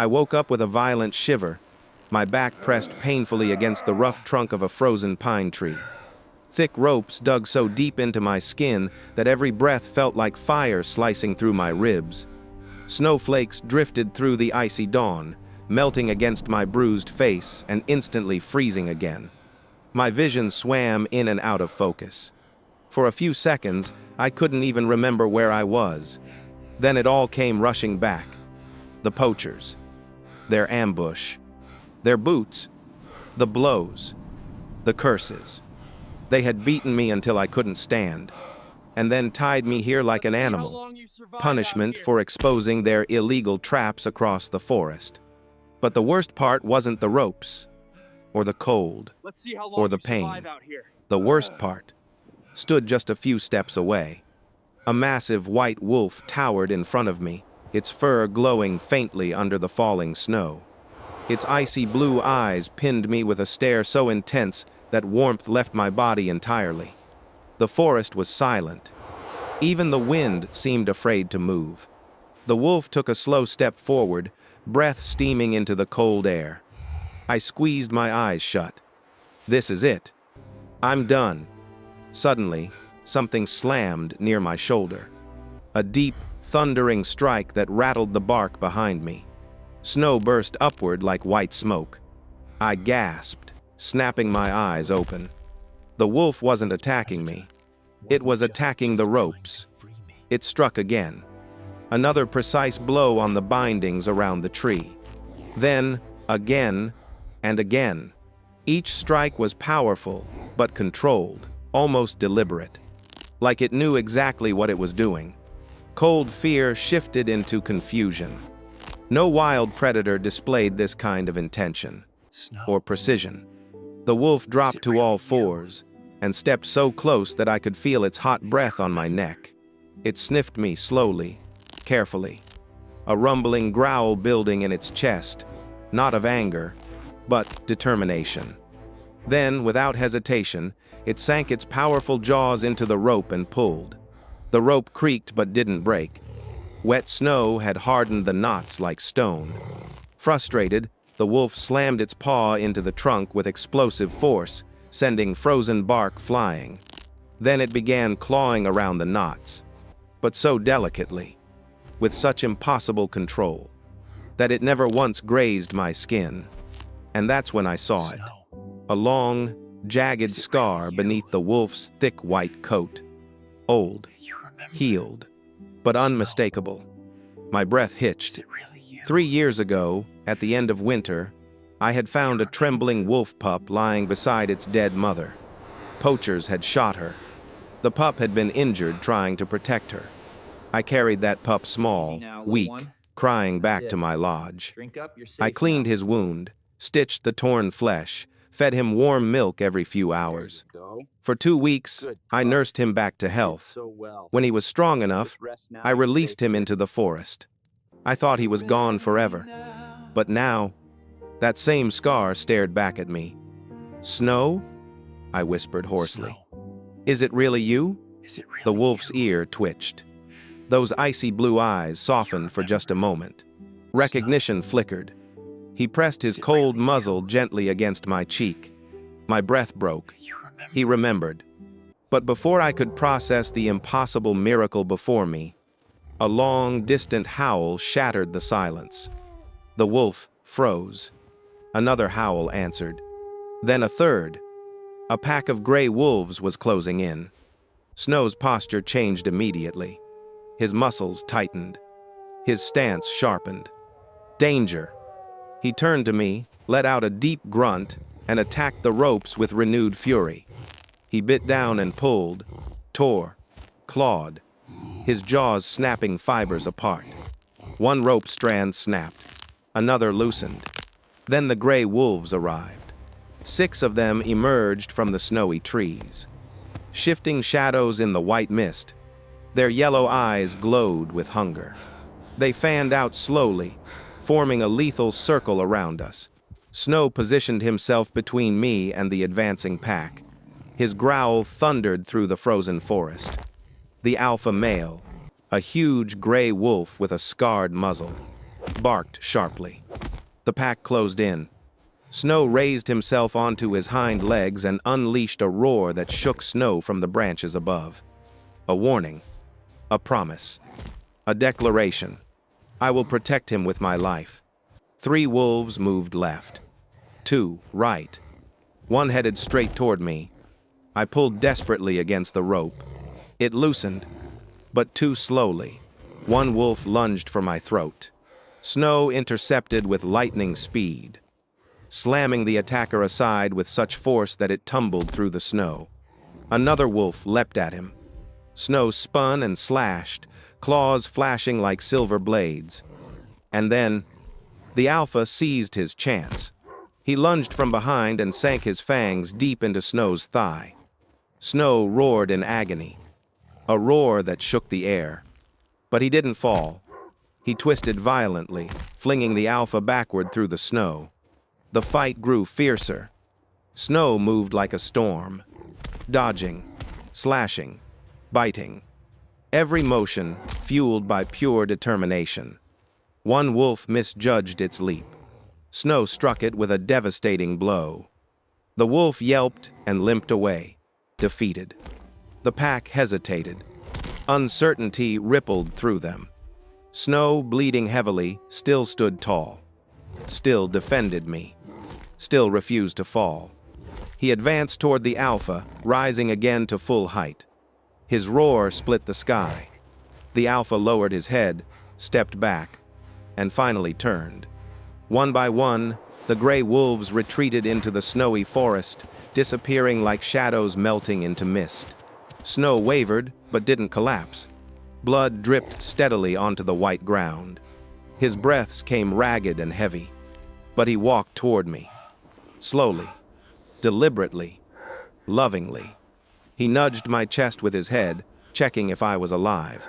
I woke up with a violent shiver, my back pressed painfully against the rough trunk of a frozen pine tree. Thick ropes dug so deep into my skin that every breath felt like fire slicing through my ribs. Snowflakes drifted through the icy dawn, melting against my bruised face and instantly freezing again. My vision swam in and out of focus. For a few seconds, I couldn't even remember where I was. Then it all came rushing back. The poachers. Their ambush. Their boots. The blows. The curses. They had beaten me until I couldn't stand, and then tied me here like an animal, punishment for exposing their illegal traps across the forest. But the worst part wasn't the ropes, or the cold, or the pain. The worst part stood just a few steps away. A massive white wolf towered in front of me, its fur glowing faintly under the falling snow. Its icy blue eyes pinned me with a stare so intense that warmth left my body entirely. The forest was silent. Even the wind seemed afraid to move. The wolf took a slow step forward, breath steaming into the cold air. I squeezed my eyes shut. This is it. I'm done. Suddenly, something slammed near my shoulder. A deep, thundering strike that rattled the bark behind me. Snow burst upward like white smoke. I gasped, snapping my eyes open. The wolf wasn't attacking me. It was attacking the ropes. It struck again. Another precise blow on the bindings around the tree. Then, again, and again. Each strike was powerful, but controlled, almost deliberate. Like it knew exactly what it was doing. Cold fear shifted into confusion. No wild predator displayed this kind of intention, or precision. The wolf dropped to all fours, and stepped so close that I could feel its hot breath on my neck. It sniffed me slowly, carefully, a rumbling growl building in its chest, not of anger, but determination. Then, without hesitation, it sank its powerful jaws into the rope and pulled. The rope creaked but didn't break. Wet snow had hardened the knots like stone. Frustrated, the wolf slammed its paw into the trunk with explosive force, sending frozen bark flying. Then it began clawing around the knots, but so delicately, with such impossible control, that it never once grazed my skin. And that's when I saw it. A long, jagged scar beneath the wolf's thick white coat. Old, healed, but unmistakable. My breath hitched. 3 years ago, at the end of winter, I had found a trembling wolf pup lying beside its dead mother. Poachers had shot her. The pup had been injured trying to protect her. I carried that pup small, weak, crying back to my lodge. I cleaned his wound, stitched the torn flesh, fed him warm milk every few hours. For 2 weeks, I nursed him back to health. When he was strong enough, I released him into the forest. I thought he was gone forever. But now, that same scar stared back at me. "Snow?" I whispered hoarsely. "Is it really you?" The wolf's ear twitched. Those icy blue eyes softened for just a moment. Recognition flickered. He pressed his cold muzzle gently against my cheek. My breath broke. He remembered. But before I could process the impossible miracle before me, a long, distant howl shattered the silence. The wolf froze. Another howl answered. Then a third. A pack of gray wolves was closing in. Snow's posture changed immediately. His muscles tightened. His stance sharpened. Danger. He turned to me, let out a deep grunt, and attacked the ropes with renewed fury. He bit down and pulled, tore, clawed, his jaws snapping fibers apart. One rope strand snapped. Another loosened. Then the gray wolves arrived. 6 of them emerged from the snowy trees. Shifting shadows in the white mist, their yellow eyes glowed with hunger. They fanned out slowly, forming a lethal circle around us. Snow positioned himself between me and the advancing pack. His growl thundered through the frozen forest. The alpha male, a huge gray wolf with a scarred muzzle, barked sharply. The pack closed in. Snow raised himself onto his hind legs and unleashed a roar that shook snow from the branches above. A warning. A promise. A declaration. I will protect him with my life. 3 wolves moved left. 2 right. 1 headed straight toward me. I pulled desperately against the rope. It loosened, but too slowly. 1 wolf lunged for my throat. Snow intercepted with lightning speed, slamming the attacker aside with such force that it tumbled through the snow. Another wolf leapt at him. Snow spun and slashed, claws flashing like silver blades. And then, the alpha seized his chance. He lunged from behind and sank his fangs deep into Snow's thigh. Snow roared in agony, a roar that shook the air. But he didn't fall. He twisted violently, flinging the alpha backward through the snow. The fight grew fiercer. Snow moved like a storm, dodging, slashing, biting. Every motion fueled by pure determination. 1 wolf misjudged its leap. Snow struck it with a devastating blow. The wolf yelped and limped away, defeated. The pack hesitated. Uncertainty rippled through them. Snow, bleeding heavily, still stood tall. Still defended me. Still refused to fall. He advanced toward the alpha, rising again to full height. His roar split the sky. The alpha lowered his head, stepped back, and finally turned. 1 by 1, the gray wolves retreated into the snowy forest, disappearing like shadows melting into mist. Snow wavered, but didn't collapse. Blood dripped steadily onto the white ground. His breaths came ragged and heavy, but he walked toward me. Slowly, deliberately, lovingly. He nudged my chest with his head, checking if I was alive.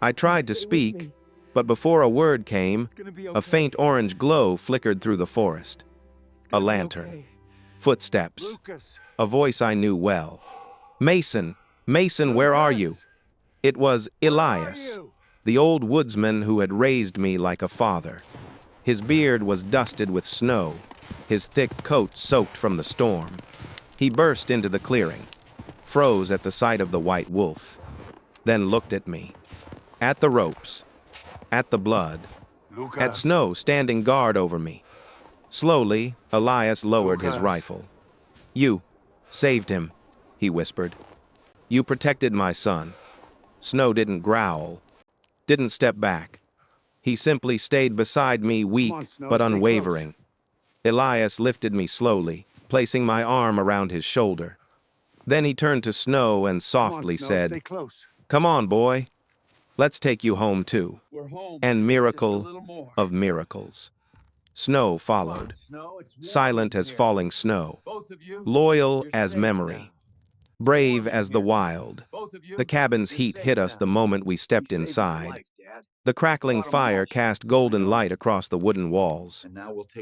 I tried to speak, but before a word came, a faint orange glow flickered through the forest. A lantern. Footsteps. A voice I knew well. "Mason! Mason, where are you?" It was Elias, the old woodsman who had raised me like a father. His beard was dusted with snow, his thick coat soaked from the storm. He burst into the clearing, froze at the sight of the white wolf, then looked at me, at the ropes, at the blood, at Snow standing guard over me. Slowly, Elias lowered his rifle. "You saved him," he whispered. "You protected my son." Snow didn't growl, didn't step back. He simply stayed beside me, weak but unwavering. Elias lifted me slowly, placing my arm around his shoulder. Then he turned to Snow and softly said, "Come on, boy. Let's take you home too." And miracle of miracles. Snow followed, silent as falling snow, loyal as memory, brave as the wild. The cabin's heat hit us the moment we stepped inside. The crackling fire cast golden light across the wooden walls.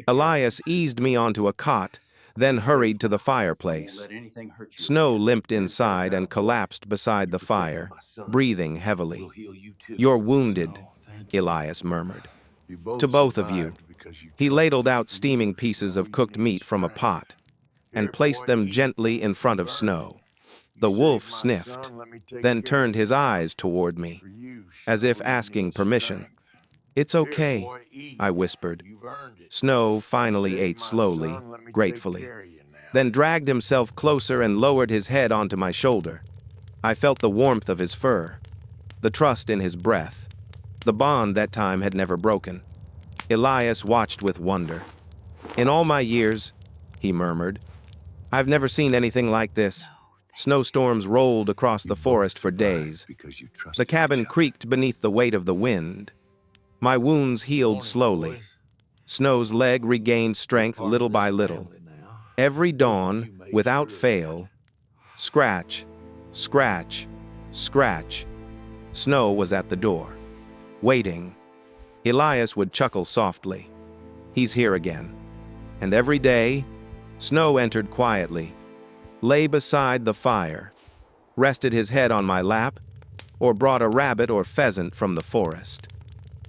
Elias eased me onto a cot, then hurried to the fireplace. Snow limped inside and collapsed beside the fire, breathing heavily. "You're wounded," Elias murmured. "To both of you." He ladled out steaming pieces of cooked meat from a pot and placed them gently in front of Snow. The wolf sniffed, then turned his eyes toward me, as if asking permission. "It's okay," I whispered. Snow finally ate slowly, gratefully, then dragged himself closer and lowered his head onto my shoulder. I felt the warmth of his fur, the trust in his breath. The bond that time had never broken. Elias watched with wonder. "In all my years," he murmured, "I've never seen anything like this." Snowstorms rolled across the forest for days. The cabin creaked beneath the weight of the wind. My wounds healed slowly. Snow's leg regained strength little by little. Every dawn, without fail, scratch, scratch, scratch. Snow was at the door, waiting. Elias would chuckle softly. "He's here again." And every day, Snow entered quietly, lay beside the fire, rested his head on my lap, or brought a rabbit or pheasant from the forest.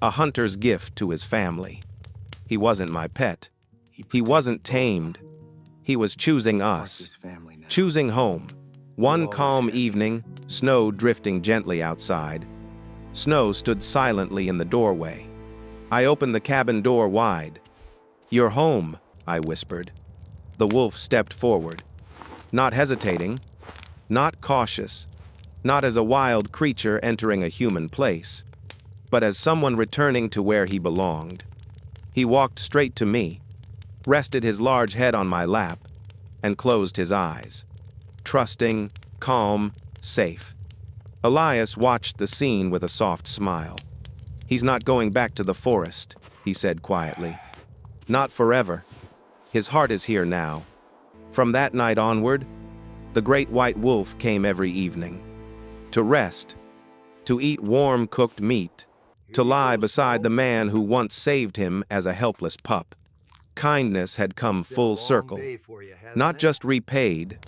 A hunter's gift to his family. He wasn't my pet. He wasn't tamed. He was choosing us, choosing home. One calm evening, snow drifting gently outside. Snow stood silently in the doorway. I opened the cabin door wide. "You're home," I whispered. The wolf stepped forward, not hesitating, not cautious, not as a wild creature entering a human place, but as someone returning to where he belonged. He walked straight to me, rested his large head on my lap, and closed his eyes. Trusting, calm, safe. Elias watched the scene with a soft smile. "He's not going back to the forest," he said quietly. "Not forever. His heart is here now." From that night onward, the great white wolf came every evening. To rest, to eat warm cooked meat, to lie beside the man who once saved him as a helpless pup. Kindness had come full circle, not just repaid,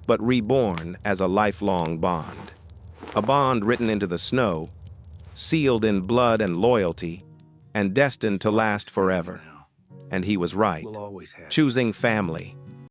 but reborn as a lifelong bond. A bond written into the snow, sealed in blood and loyalty, and destined to last forever. And he was right, choosing family,